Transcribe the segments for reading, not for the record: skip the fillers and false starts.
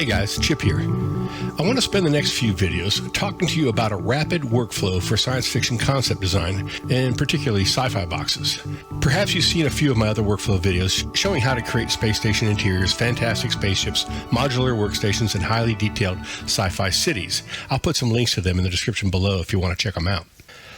Hey guys, Chip here. I want to spend the next few videos talking to you about a rapid workflow for science fiction concept design, and particularly sci-fi boxes. Perhaps you've seen a few of my other workflow videos showing how to create space station interiors, fantastic spaceships, modular workstations, and highly detailed sci-fi cities. I'll put some links to them in the description below if you want to check them out.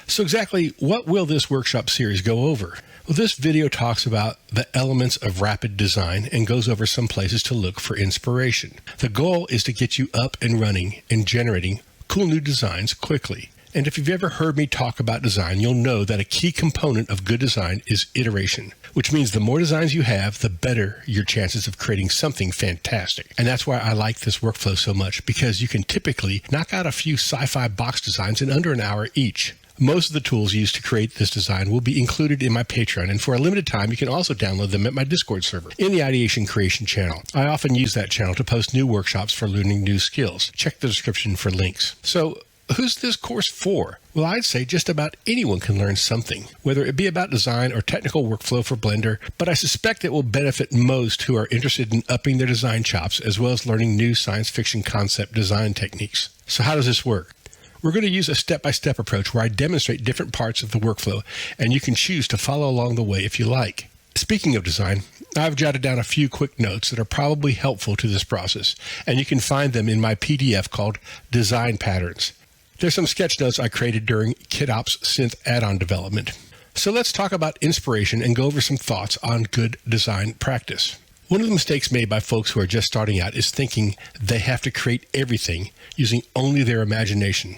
So exactly what will this workshop series go over? Well, this video talks about the elements of rapid design and goes over some places to look for inspiration. The goal is to get you up and running and generating cool new designs quickly. And if you've ever heard me talk about design, you'll know that a key component of good design is iteration, which means the more designs you have, the better your chances of creating something fantastic. And that's why I like this workflow so much, because you can typically knock out a few sci-fi box designs in under an hour each. Most of the tools used to create this design will be included in my Patreon, and for a limited time, you can also download them at my Discord server in the Ideation Creation channel. I often use that channel to post new workshops for learning new skills. Check the description for links. So, who's this course for? Well, I'd say just about anyone can learn something, whether it be about design or technical workflow for Blender, but I suspect it will benefit most who are interested in upping their design chops, as well as learning new science fiction concept design techniques. So how does this work? We're going to use a step-by-step approach where I demonstrate different parts of the workflow, and you can choose to follow along the way if you like. Speaking of design, I've jotted down a few quick notes that are probably helpful to this process, and you can find them in my PDF called Design Patterns. There's some sketch notes I created during KitOps Synth add-on development. So let's talk about inspiration and go over some thoughts on good design practice. One of the mistakes made by folks who are just starting out is thinking they have to create everything using only their imagination.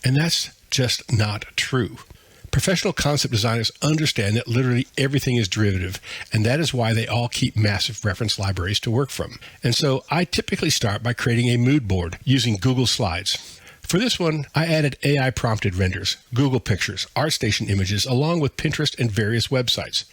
And that's just not true. Professional concept designers understand that literally everything is derivative, and that is why they all keep massive reference libraries to work from. And so I typically start by creating a mood board using Google Slides. For this one, I added AI prompted renders, Google Pictures, ArtStation images, along with Pinterest and various websites.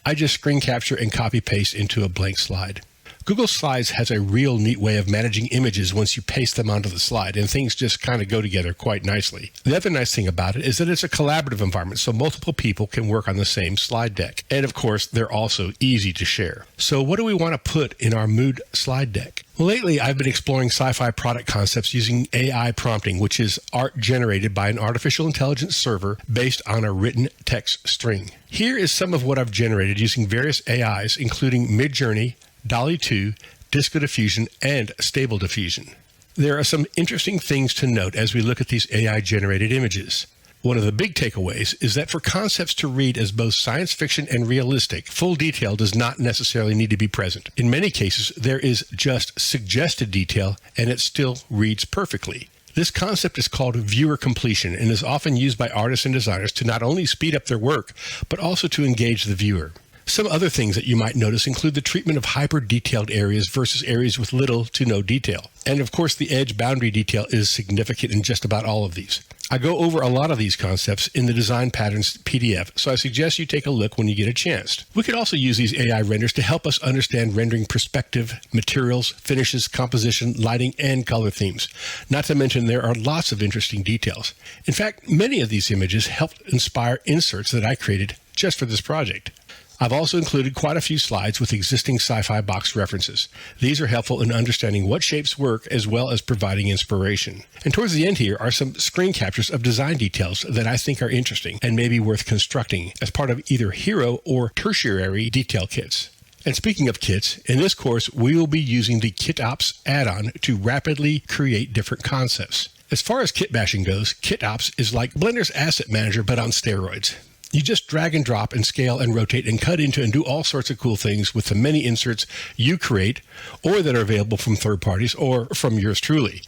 I just screen capture and copy paste into a blank slide. Google Slides has a real neat way of managing images once you paste them onto the slide, and things just kind of go together quite nicely. The other nice thing about it is that it's a collaborative environment, so multiple people can work on the same slide deck. And of course, they're also easy to share. So what do we want to put in our mood slide deck? Well, lately, I've been exploring sci-fi product concepts using AI prompting, which is art generated by an artificial intelligence server based on a written text string. Here is some of what I've generated using various AIs, including Midjourney, DALL-E 2, Disco Diffusion, and Stable Diffusion. There are some interesting things to note as we look at these AI-generated images. One of the big takeaways is that for concepts to read as both science fiction and realistic, full detail does not necessarily need to be present. In many cases, there is just suggested detail, and it still reads perfectly. This concept is called viewer completion and is often used by artists and designers to not only speed up their work, but also to engage the viewer. Some other things that you might notice include the treatment of hyper-detailed areas versus areas with little to no detail. And of course, the edge boundary detail is significant in just about all of these. I go over a lot of these concepts in the Design Patterns PDF, so I suggest you take a look when you get a chance. We could also use these AI renders to help us understand rendering perspective, materials, finishes, composition, lighting, and color themes. Not to mention there are lots of interesting details. In fact, many of these images helped inspire inserts that I created just for this project. I've also included quite a few slides with existing Sci-Fi-BOX references. These are helpful in understanding what shapes work as well as providing inspiration. And towards the end here are some screen captures of design details that I think are interesting and may be worth constructing as part of either hero or tertiary detail kits. And speaking of kits, in this course we will be using the KitOps add-on to rapidly create different concepts. As far as kit bashing goes, KitOps is like Blender's Asset Manager but on steroids. You just drag and drop and scale and rotate and cut into and do all sorts of cool things with the many inserts you create or that are available from third parties or from yours truly.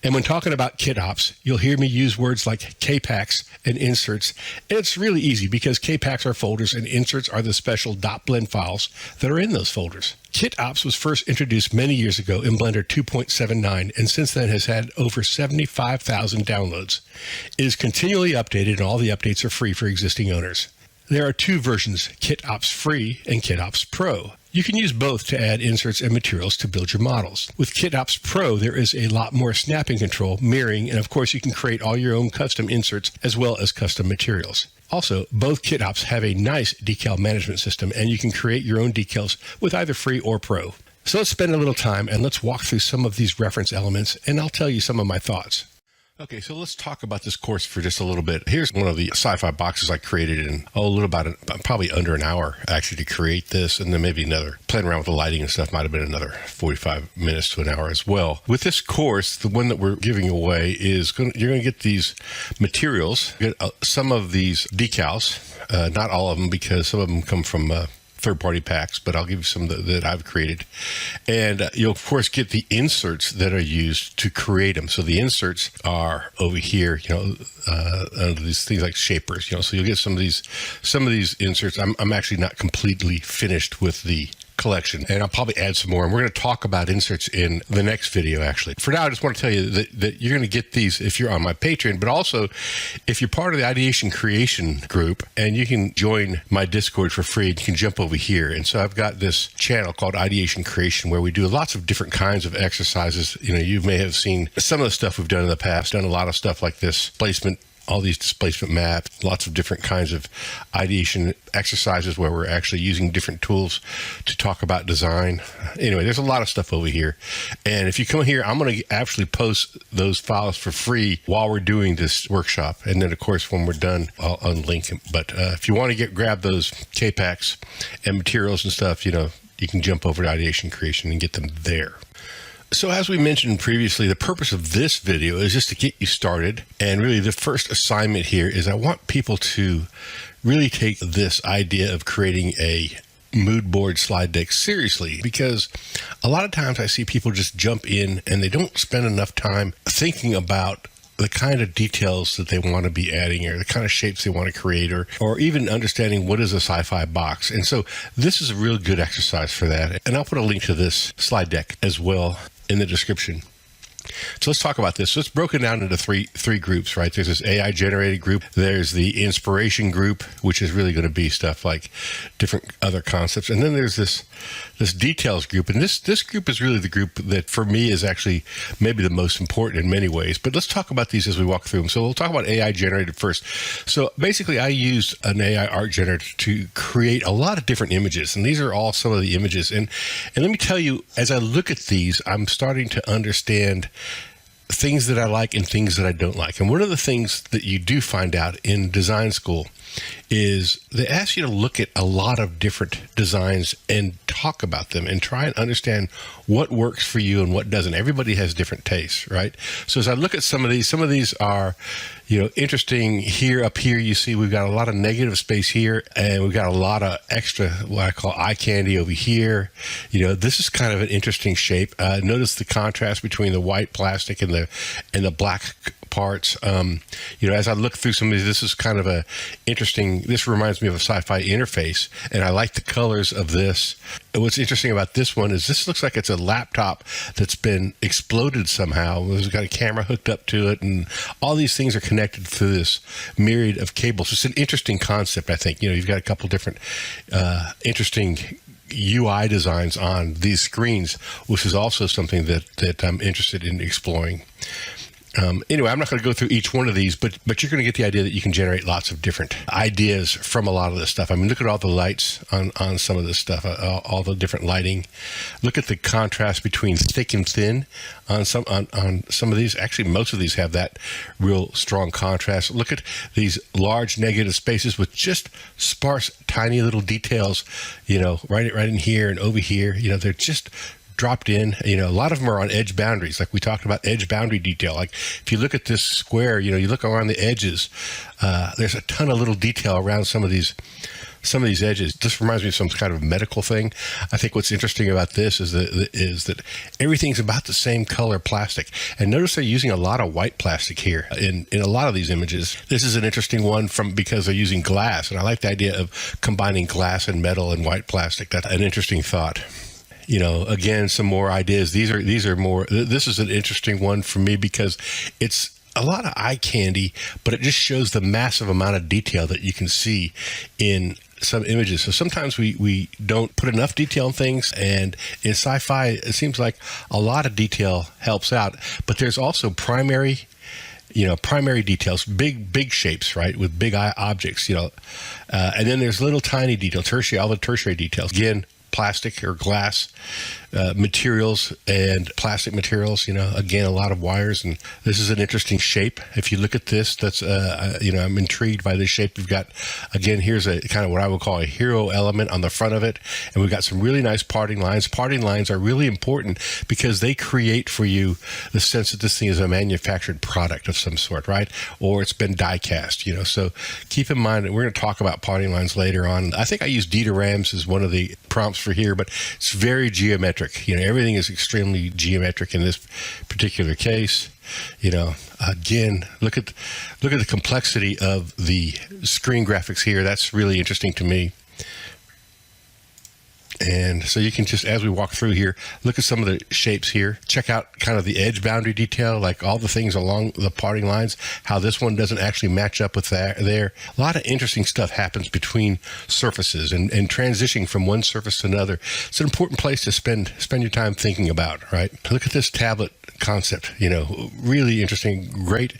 And when talking about KitOps, you'll hear me use words like kpacks and inserts. And it's really easy because kpacks are folders and inserts are the special .blend files that are in those folders. KitOps was first introduced many years ago in Blender 2.79 and since then has had over 75,000 downloads. It is continually updated and all the updates are free for existing owners. There are two versions, KitOps Free and KitOps Pro. You can use both to add inserts and materials to build your models. With KitOps Pro, there is a lot more snapping control, mirroring, and of course you can create all your own custom inserts as well as custom materials. Also, both KitOps have a nice decal management system and you can create your own decals with either Free or Pro. So let's spend a little time and let's walk through some of these reference elements, and I'll tell you some of my thoughts. Okay, so let's talk about this course for just a little bit. Here's one of the Sci-Fi boxes I created in, probably under an hour actually to create this, and then maybe another, playing around with the lighting and stuff might have been another 45 minutes to an hour as well. With this course, the one that we're giving away is you're going to get these materials, get some of these decals, not all of them because some of them come from third-party packs, but I'll give you some that I've created. And you'll, of course, get the inserts that are used to create them. So the inserts are over here, these things like shapers, so you'll get some of these inserts. I'm actually not completely finished with the collection, and I'll probably add some more, and we're going to talk about inserts in the next video. Actually, for now, I just want to tell you that you're going to get these if you're on my Patreon, but also if you're part of the Ideation Creation group, and you can join my Discord for free. You can jump over here, and so I've got this channel called Ideation Creation where we do lots of different kinds of exercises. You may have seen some of the stuff we've done in the past, done a lot of stuff like this placement, all these displacement maps, lots of different kinds of ideation exercises where we're actually using different tools to talk about design. Anyway, there's a lot of stuff over here. And if you come here, I'm going to actually post those files for free while we're doing this workshop. And then, of course, when we're done, I'll unlink them. But if you want to grab those K-Packs and materials and stuff, you can jump over to Ideation Creation and get them there. So as we mentioned previously, the purpose of this video is just to get you started. And really the first assignment here is I want people to really take this idea of creating a mood board slide deck seriously, because a lot of times I see people just jump in and they don't spend enough time thinking about the kind of details that they want to be adding, or the kind of shapes they want to create, or even understanding what is a sci-fi box. And so this is a real good exercise for that. And I'll put a link to this slide deck as well in the description. So let's talk about this. So it's broken down into three groups, right? There's this AI generated group. There's the inspiration group, which is really going to be stuff like different other concepts. And then there's this details group. And this group is really the group that for me is actually maybe the most important in many ways. But let's talk about these as we walk through them. So we'll talk about AI generated first. So basically I used an AI art generator to create a lot of different images. And these are all some of the images. And let me tell you, as I look at these, I'm starting to understand things that I like and things that I don't like. And one of the things that you do find out in design school is they ask you to look at a lot of different designs and talk about them and try and understand what works for you and what doesn't. Everybody has different tastes, right? So as I look at some of these are, interesting. Here, up here, you see we've got a lot of negative space here, and we've got a lot of extra, what I call eye candy over here. This is kind of an interesting shape. Notice the contrast between the white plastic and the black parts. As I look through some of these, this is kind of this reminds me of a sci-fi interface, and I like the colors of this. And what's interesting about this one is this looks like it's a laptop that's been exploded somehow. It's got a camera hooked up to it, and all these things are connected through this myriad of cables. It's an interesting concept, I think. You've got a couple different interesting UI designs on these screens, which is also something that I'm interested in exploring. Anyway, I'm not going to go through each one of these, but you're going to get the idea that you can generate lots of different ideas from a lot of this stuff. I mean, look at all the lights on some of this stuff, all the different lighting. Look at the contrast between thick and thin on some of these. Actually, most of these have that real strong contrast. Look at these large negative spaces with just sparse, tiny little details, right in here and over here. They're just dropped in. A lot of them are on edge boundaries, like we talked about edge boundary detail. Like if you look at this square, you look around the edges, there's a ton of little detail around some of these edges. This reminds me of some kind of medical thing. I think what's interesting about this is that everything's about the same color plastic. And notice they're using a lot of white plastic here in a lot of these images. This is an interesting one because they're using glass, and I like the idea of combining glass and metal and white plastic. That's an interesting thought. Again, some more ideas. These are more. This is an interesting one for me because it's a lot of eye candy, but it just shows the massive amount of detail that you can see in some images. So sometimes we don't put enough detail in things, and in sci-fi, it seems like a lot of detail helps out, but there's also primary details, big shapes, right, with big objects, and then there's little tiny detail, all the tertiary details. Again, plastic or glass materials and plastic materials. Again, a lot of wires, and this is an interesting shape. If you look at this, that's I'm intrigued by this shape. We've got, again, here's a kind of what I would call a hero element on the front of it, and we've got some really nice parting lines. Parting lines are really important because they create for you the sense that this thing is a manufactured product of some sort, right? Or it's been die cast. So keep in mind that we're going to talk about parting lines later on. I think I use diagrams as one of the prompts for here, but it's very geometric. Everything is extremely geometric in this particular case. Again, look at the complexity of the screen graphics here. That's really interesting to me. And so you can just, as we walk through here, look at some of the shapes here. Check out kind of the edge boundary detail, like all the things along the parting lines, how this one doesn't actually match up with that there. A lot of interesting stuff happens between surfaces and transitioning from one surface to another. It's an important place to spend your time thinking about, right? Look at this tablet concept, really interesting, great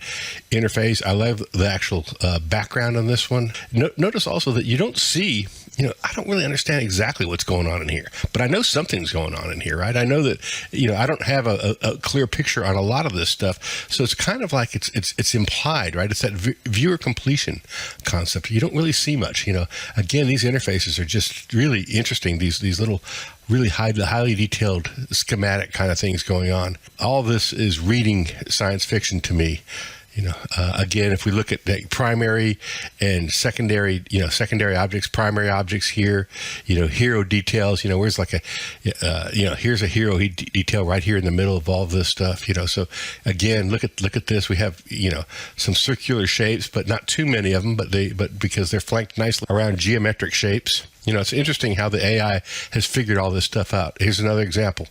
interface. I love the actual background on this one. Notice also that you don't see, I don't really understand exactly what's going on in here, but I know something's going on in here, right? I know that, I don't have a clear picture on a lot of this stuff. So it's kind of like it's implied, right? It's that viewer completion concept. You don't really see much, Again, these interfaces are just really interesting. These little really highly detailed schematic kind of things going on. All this is reading science fiction to me. Again, if we look at the primary and secondary, secondary objects, primary objects here, hero details, where's like here's a hero detail right here in the middle of all of this stuff, So again, look at this. We have, some circular shapes, but not too many of them, but because they're flanked nicely around geometric shapes. It's interesting how the AI has figured all this stuff out. Here's another example.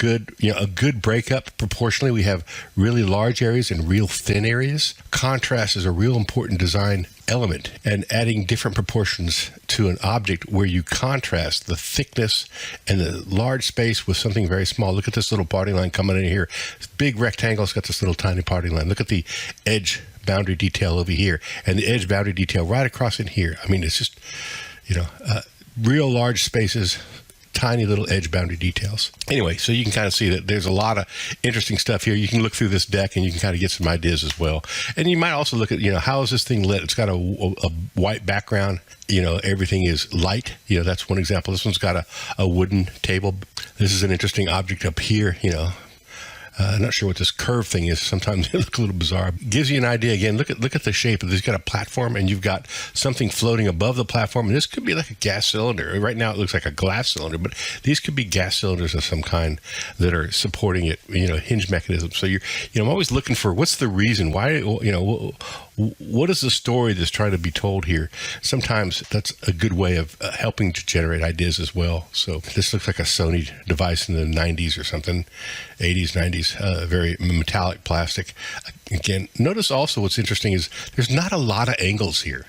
A good breakup proportionally. We have really large areas and real thin areas. Contrast is a real important design element, and adding different proportions to an object where you contrast the thickness and the large space with something very small. Look at this little parting line coming in here. This big rectangle's got this little tiny parting line. Look at the edge boundary detail over here and the edge boundary detail right across in here. I mean, it's just, real large spaces, tiny little edge boundary details. Anyway, so you can kind of see that there's a lot of interesting stuff here. You can look through this deck and you can kind of get some ideas as well. And you might also look at, how is this thing lit? It's got a white background. Everything is light. That's one example. This one's got a wooden table. This is an interesting object up here, I'm not sure what this curve thing is. Sometimes they look a little bizarre. Gives you an idea. Again, look at the shape. There's got a platform and you've got something floating above the platform. And this could be like a gas cylinder. Right now it looks like a glass cylinder, but these could be gas cylinders of some kind that are supporting it, hinge mechanisms. So I'm always looking for what's the reason why, what is the story that's trying to be told here? Sometimes that's a good way of helping to generate ideas as well. So this looks like a Sony device in the 90s or something, 80s, 90s, very metallic plastic. Again, notice also what's interesting is there's not a lot of angles here.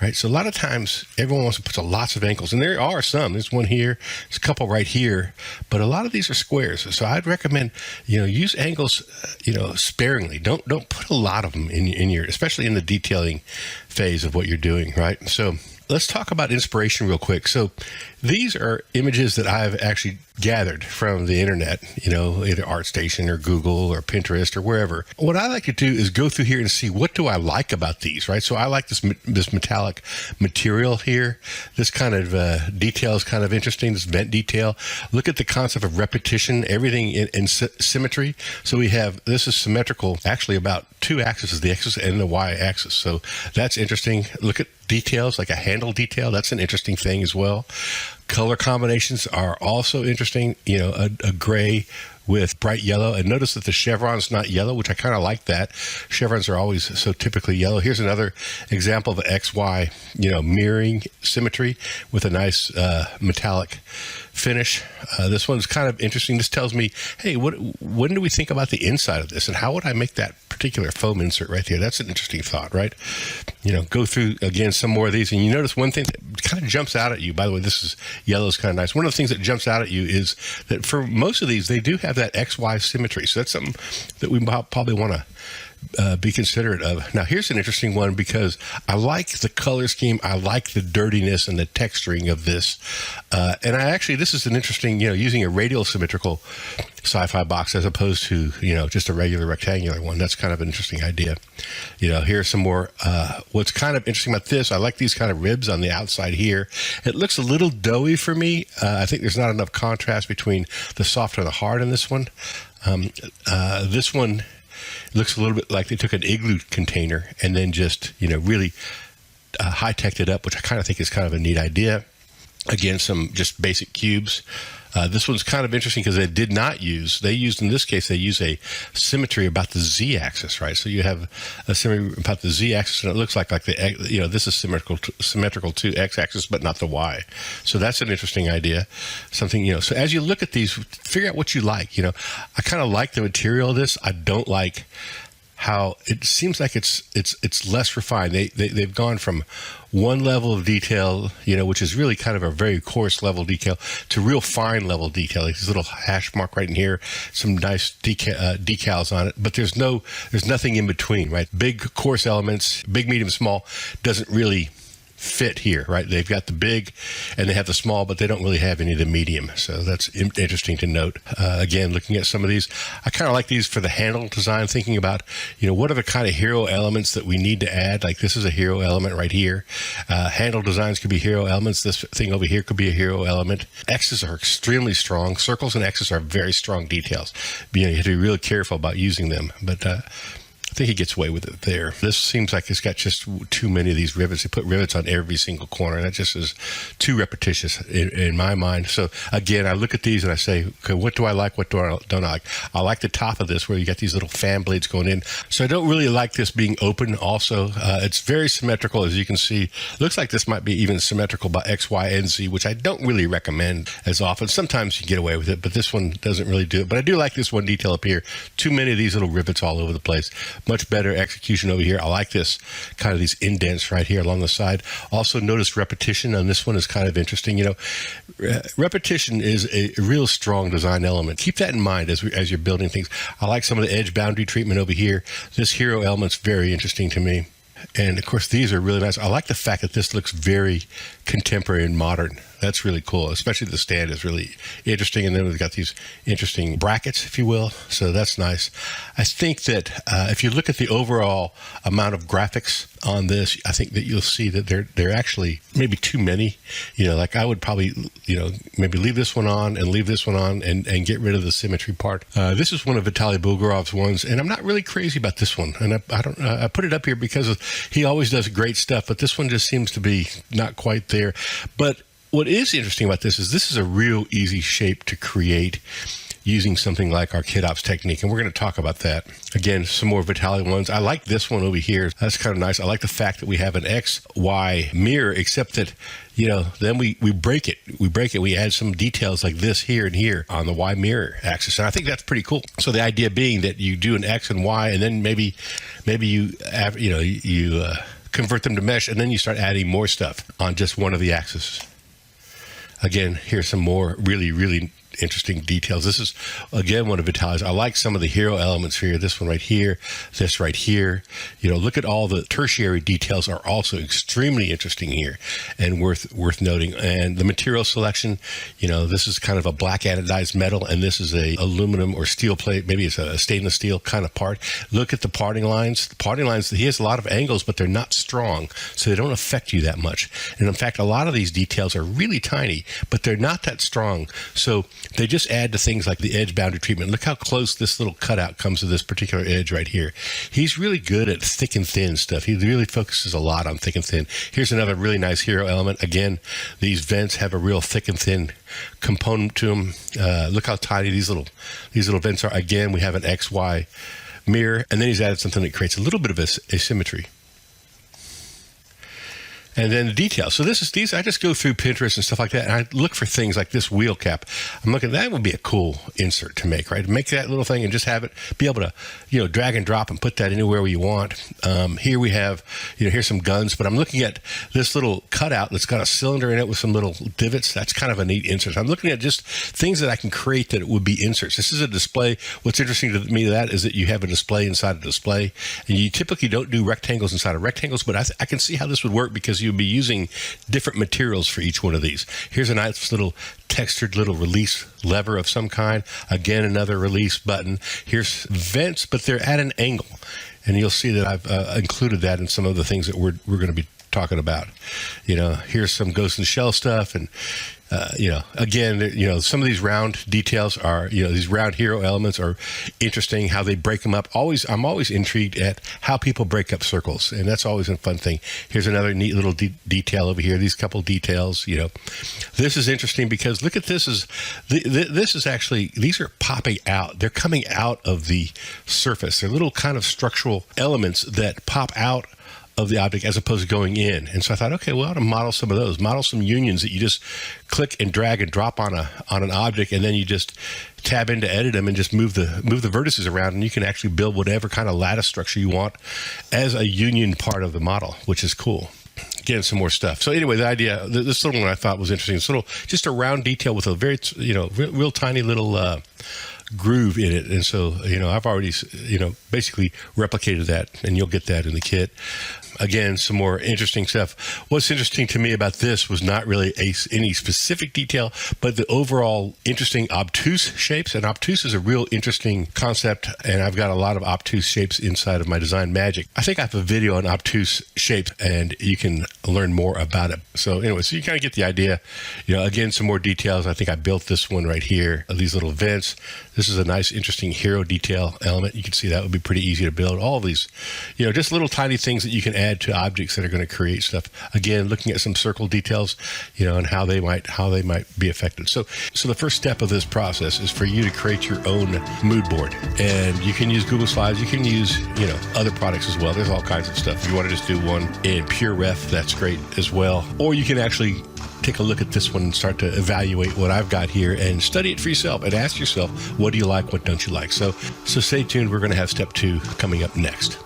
Right, so a lot of times everyone wants to put lots of angles, and there are some. There's one here, there's a couple right here, but a lot of these are squares. So I'd recommend, use angles, sparingly. Don't put a lot of them in your, especially in the detailing phase of what you're doing. Right, so let's talk about inspiration real quick. So these are images that I've actually gathered from the internet, either ArtStation or Google or Pinterest or wherever. What I like to do is go through here and see what do I like about these, right? So I like this metallic material here. This kind of detail is kind of interesting, this vent detail. Look at the concept of repetition, everything in symmetry. So this is symmetrical, actually about two axes, the X and the Y axis. So that's interesting. Look at details like a handle detail. That's an interesting thing as well. Color combinations are also interesting, a gray with bright yellow. And notice that the chevron's not yellow, which I kind of like that. Chevrons are always so typically yellow. Here's another example of XY, mirroring symmetry with a nice metallic finish. This one's kind of interesting. This tells me, hey, when do we think about the inside of this, and how would I make that particular foam insert right there? That's an interesting thought, right? Go through again some more of these, and you notice one thing that kind of jumps out at you. By the way, yellow is kind of nice. One of the things that jumps out at you is that for most of these, they do have that XY symmetry. So that's something that we probably want to be considerate of. Now, here's an interesting one because I like the color scheme. I like the dirtiness and the texturing of this. And this is an interesting, using a radial symmetrical Sci-Fi box as opposed to, just a regular rectangular one. That's kind of an interesting idea. Here's some more. What's kind of interesting about this, I like these kind of ribs on the outside here. It looks a little doughy for me. I think there's not enough contrast between the soft and the hard in this one. This one looks a little bit like they took an igloo container and then just, really high-teched it up, which I kind of think is kind of a neat idea. Again, some just basic cubes. This one's kind of interesting because they used in this case, they use a symmetry about the z-axis, right? So you have a symmetry about the z-axis, and it looks like this is symmetrical to x-axis, but not the y. So that's an interesting idea. Something, so as you look at these, figure out what you like. I kind of like the material of this. I don't like how it seems like it's less refined. They've gone from one level of detail, which is really kind of a very coarse level detail, to real fine level detail. Like this little hash mark right in here, some nice decals on it, but there's nothing in between, right? Big coarse elements, big, medium, small, doesn't really fit here, right? They've got the big and they have the small, but they don't really have any of the medium. So that's interesting to note. Again, looking at some of these, I kind of like these for the handle design, thinking about, what are the kind of hero elements that we need to add? Like this is a hero element right here. Handle designs could be hero elements. This thing over here could be a hero element. X's are extremely strong. Circles and X's are very strong details. You have to be really careful about using them. But I think he gets away with it there. This seems like it's got just too many of these rivets. They put rivets on every single corner, and that just is too repetitious in my mind. So again, I look at these and I say, okay, what do I like? What don't I like? I like the top of this where you got these little fan blades going in. So I don't really like this being open also. It's very symmetrical, as you can see. It looks like this might be even symmetrical by X, Y, and Z, which I don't really recommend as often. Sometimes you get away with it, but this one doesn't really do it. But I do like this one detail up here. Too many of these little rivets all over the place. Much better execution over here. I like this kind of these indents right here along the side. Also notice repetition on this one is kind of interesting. Repetition is a real strong design element. Keep that in mind as you're building things. I like some of the edge boundary treatment over here. This hero element's very interesting to me. And of course, these are really nice. I like the fact that this looks very contemporary and modern. That's really cool, especially the stand is really interesting. And then we've got these interesting brackets, if you will. So that's nice. I think that if you look at the overall amount of graphics on this, I think that you'll see that they're actually maybe too many. Like I would probably, maybe leave this one on and leave this one on and get rid of the symmetry part. This is one of Vitaly Bulgarov's ones, and I'm not really crazy about this one. And I put it up here because he always does great stuff, but this one just seems to be not quite there. But what is interesting about this is a real easy shape to create using something like our KitOps technique, and we're going to talk about that. Again, some more Vitaly ones. I like this one over here. That's kind of nice. I like the fact that we have an X-Y mirror, except that, then we break it. We add some details like this here and here on the Y mirror axis, and I think that's pretty cool. So the idea being that you do an X and Y, and then maybe you convert them to mesh, and then you start adding more stuff on just one of the axes. Again, here's some more really, really interesting details. This is, again, one of Vitaly's. I like some of the hero elements here. This one right here, this right here. Look at all the tertiary details are also extremely interesting here and worth noting. And the material selection, this is kind of a black anodized metal, and this is a aluminum or steel plate. Maybe it's a stainless steel kind of part. Look at the parting lines. The parting lines, he has a lot of angles, but they're not strong, so they don't affect you that much. And in fact, a lot of these details are really tiny, but they're not that strong. So they just add to things like the edge boundary treatment. Look how close this little cutout comes to this particular edge right here. He's really good at thick and thin stuff. He really focuses a lot on thick and thin. Here's another really nice hero element. Again, these vents have a real thick and thin component to them. Look how tiny these little vents are. Again, we have an XY mirror, and then he's added something that creates a little bit of asymmetry. And then the details. So these I just go through Pinterest and stuff like that, and I look for things like this wheel cap. I'm looking, that would be a cool insert to make, right? Make that little thing and just have it be able to, drag and drop and put that anywhere you want. Here we have, here's some guns, but I'm looking at this little cutout that's got a cylinder in it with some little divots. That's kind of a neat insert. I'm looking at just things that I can create that would be inserts. This is a display. What's interesting to me that is that you have a display inside a display, and you typically don't do rectangles inside of rectangles, but I can see how this would work because you'd be using different materials for each one of these. Here's a nice little textured little release lever of some kind. Again, another release button. Here's vents, but they're at an angle. And you'll see that I've included that in some of the things that we're going to be talking about. Here's some Ghost in the Shell stuff, and again, some of these round details are, these round hero elements are interesting, how they break them up. I'm always intrigued at how people break up circles, and that's always a fun thing. Here's another neat little detail over here. These couple details, this is interesting because look at this this is actually, these are popping out. They're coming out of the surface. They're little kind of structural elements that pop out of the object as opposed to going in. And so I thought, okay, well, I ought to model some of those. Model some unions that you just click and drag and drop on an object, and then you just tab in to edit them and just move the vertices around, and you can actually build whatever kind of lattice structure you want as a union part of the model, which is cool. Again, some more stuff. So anyway, the idea, this little one I thought was interesting. This little, just a round detail with a very, real tiny little groove in it. And so, I've already, basically replicated that, and you'll get that in the kit. Again, some more interesting stuff. What's interesting to me about this was not really any specific detail, but the overall interesting obtuse shapes. And obtuse is a real interesting concept, and I've got a lot of obtuse shapes inside of my design magic. I think I have a video on obtuse shapes, and you can learn more about it. So anyway, so you kind of get the idea. Again, some more details. I think I built this one right here, these little vents. This is a nice, interesting hero detail element. You can see that would be pretty easy to build. All of these, just little tiny things that you can add to objects that are going to create stuff. Again, looking at some circle details, and how they might be affected. So the first step of this process is for you to create your own mood board, and you can use Google Slides. You can use other products as well. There's all kinds of stuff. If you want to just do one in pure ref, that's great as well. Or you can actually take a look at this one and start to evaluate what I've got here and study it for yourself and ask yourself, what do you like, what don't you like? So stay tuned. We're going to have step 2 coming up next.